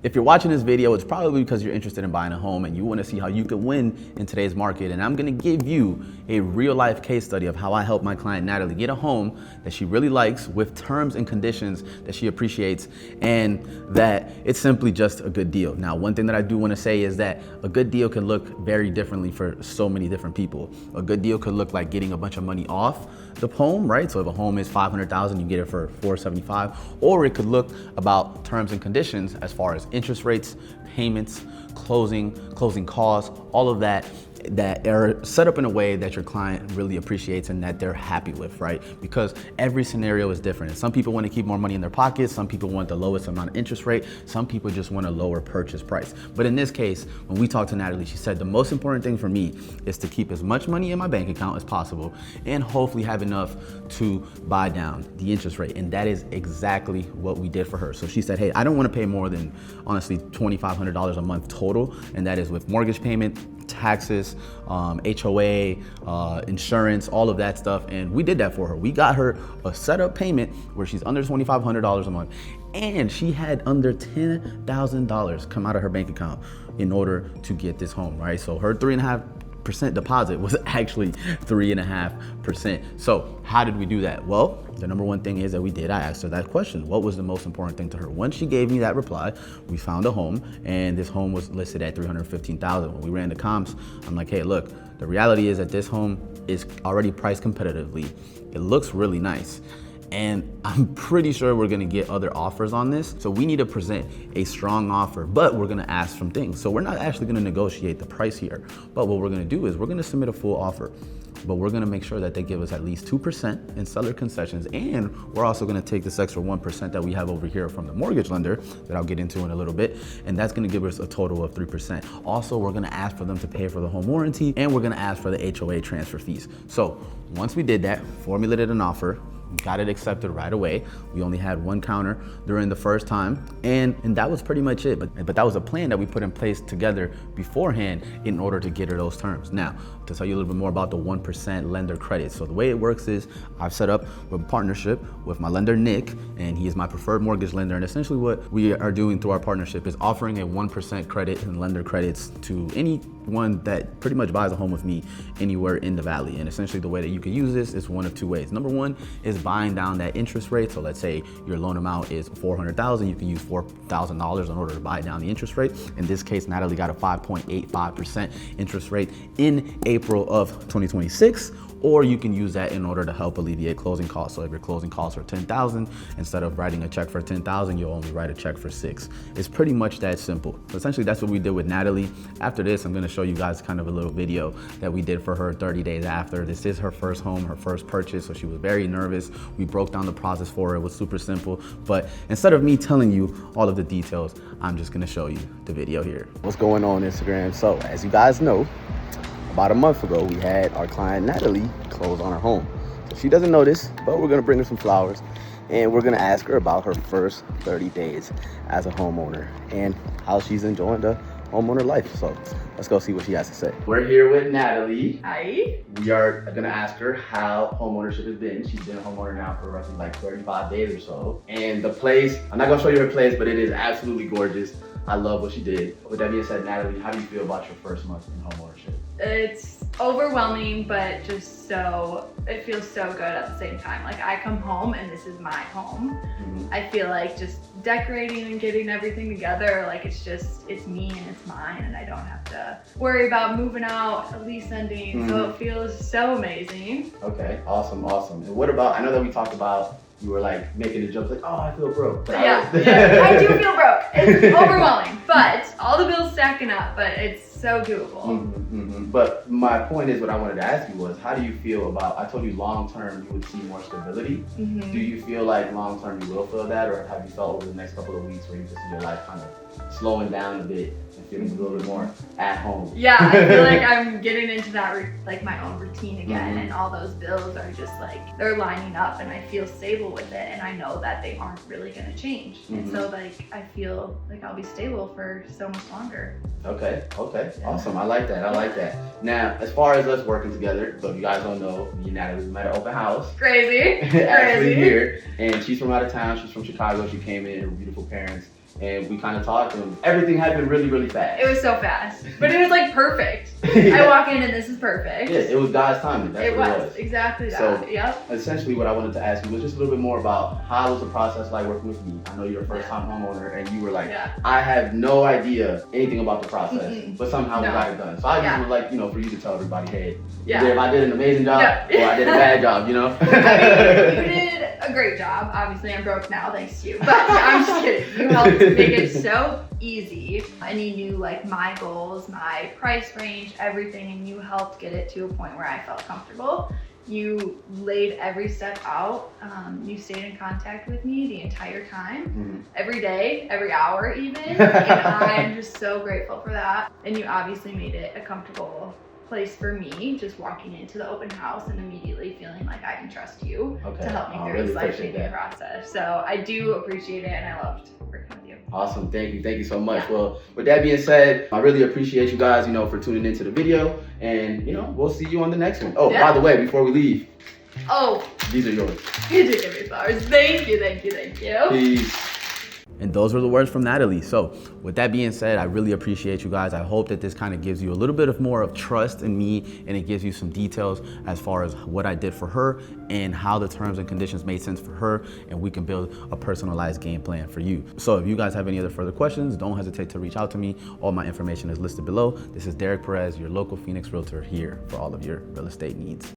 If you're watching this video, it's probably because you're interested in buying a home and you want to see how you could win in today's market. And I'm going to give you a real life case study of how I helped my client Natalie get a home that she really likes with terms and conditions that she appreciates, and that it's simply just a good deal. Now, one thing that I do want to say is that a good deal can look very differently for so many different people. A good deal could look like getting a bunch of money off the home, right? So if a home is $500,000, you get it for $475, or it could look about terms and conditions as far as interest rates, payments, closing costs, all of that are set up in a way that your client really appreciates and that they're happy with, right? Because every scenario is different. And some people want to keep more money in their pockets, some people want the lowest amount of interest rate, some people just want a lower purchase price. But in this case, when we talked to Natalie, she said the most important thing for me is to keep as much money in my bank account as possible and hopefully have enough to buy down the interest rate. And that is exactly what we did for her. So she said, hey, I don't want to pay more than honestly $2,500 a month total, and that is with mortgage payment, taxes, HOA, insurance, all of that stuff. And we did that for her. We got her a setup payment where she's under $2,500 a month, and she had under $10,000 come out of her bank account in order to get this home, right? So her 3.5% deposit was actually 3.5%. So how did we do that? Well, the number one thing is that we did, I asked her that question. What was the most important thing to her? Once she gave me that reply, we found a home, and this home was listed at $315,000. When we ran the comps, I'm like, hey, look, the reality is that this home is already priced competitively. It looks really nice, and I'm pretty sure we're gonna get other offers on this. So we need to present a strong offer, but we're gonna ask some things. So we're not actually gonna negotiate the price here, but what we're gonna do is we're gonna submit a full offer, but we're gonna make sure that they give us at least 2% in seller concessions, and we're also gonna take this extra 1% that we have over here from the mortgage lender that I'll get into in a little bit, and that's gonna give us a total of 3%. Also, we're gonna ask for them to pay for the home warranty, and we're gonna ask for the HOA transfer fees. So once we did that, formulated an offer, got it accepted right away. We only had one counter during the first time, and that was pretty much it. But that was a plan that we put in place together beforehand in order to get her those terms. Now, to tell you a little bit more about the 1% lender credit. So the way it works is I've set up a partnership with my lender, Nick, and he is my preferred mortgage lender. And essentially what we are doing through our partnership is offering a 1% credit and lender credits to anyone that pretty much buys a home with me anywhere in the valley. And essentially the way that you can use this is one of two ways. Number one is buying down that interest rate. So let's say your loan amount is $400,000, you can use $4,000 in order to buy down the interest rate. In this case, Natalie got a 5.85% interest rate in April of 2026. Or you can use that in order to help alleviate closing costs. So if your closing costs are $10,000, instead of writing a check for $10,000, you'll only write a check for $6,000. It's pretty much that simple. So essentially that's what we did with Natalie. After this, I'm gonna show you guys kind of a little video that we did for her 30 days after. This is her first home, her first purchase, so she was very nervous. We broke down the process for her. It was super simple. But instead of me telling you all of the details, I'm just gonna show you the video here. What's going on Instagram? So as you guys know, about a month ago, we had our client Natalie close on her home. So she doesn't know this, but we're gonna bring her some flowers, and we're gonna ask her about her first 30 days as a homeowner and how she's enjoying the homeowner life. So let's go see what she has to say. We're here with Natalie. Hi. We are gonna ask her how homeownership has been. She's been a homeowner now for roughly like 35 days or so. And the place, I'm not gonna show you her place, but it is absolutely gorgeous. I love what she did. With that being said, Natalie, how do you feel about your first month in homeownership? It's overwhelming, but just it feels so good at the same time. Like I come home and this is my home. Mm-hmm. I feel like just decorating and getting everything together, like it's me and it's mine, and I don't have to worry about moving out, a lease ending. Mm-hmm. So it feels so amazing. Okay, awesome. And what about, I know that we talked about, you were like making a joke like, oh, I feel broke. But yeah, I do feel broke. It's overwhelming, but all the bills stacking up, but it's so doable. Mm-hmm. But my point is, what I wanted to ask you was, how do you feel about, I told you long term you would see more stability. Mm-hmm. Do you feel like long term you will feel that, or have you felt over the next couple of weeks where you just see your life kind of slowing down a bit and feeling a little bit more at home? Yeah, I feel like I'm getting into that like my own routine again. Mm-hmm. And all those bills are just like, they're lining up, and I feel stable with it, and I know that they aren't really gonna change. Mm-hmm. And so like I feel like I'll be stable for so much longer. Okay, yeah. Awesome. I like that. Now, as far as us working together, so if you guys don't know, me and Natalie met at open house. Crazy. Actually here, and she's from out of town. She's from Chicago. She came in with beautiful parents, and we kind of talked, and everything happened really, really fast. It was so fast, but it was like perfect. I walk in and this is perfect. Yeah, it was God's timing. That's It what was exactly that. So, yep. Essentially, what I wanted to ask you was just a little bit more about how was the process like working with me. I know you're a first-time homeowner, and you were like, I have no idea anything about the process, but somehow we got it done. So I just would like, for you to tell everybody, hey, either if I did an amazing job or I did a bad job, I mean, you did a great job. Obviously, I'm broke now, thanks to you. But I'm just kidding. You helped make it so easy, and you knew like my goals, my price range, everything, and you helped get it to a point where I felt comfortable. You laid every step out. You stayed in contact with me the entire time, every day, every hour even, and I'm just so grateful for that. And you obviously made it a comfortable place for me, just walking into the open house and immediately feeling like I can trust you to help me through this life-changing process. So I do appreciate it, and I loved working with you. Awesome, thank you so much. Well, with that being said, I really appreciate you guys, for tuning into the video, and we'll see you on the next one. Oh, by the way, before we leave, these are yours. You did give me flowers. Thank you. Peace. And those were the words from Natalie. So with that being said, I really appreciate you guys. I hope that this kind of gives you a little bit of more of trust in me, and it gives you some details as far as what I did for her and how the terms and conditions made sense for her, and we can build a personalized game plan for you. So if you guys have any other further questions, don't hesitate to reach out to me. All my information is listed below. This is Derek Perez, your local Phoenix Realtor, here for all of your real estate needs.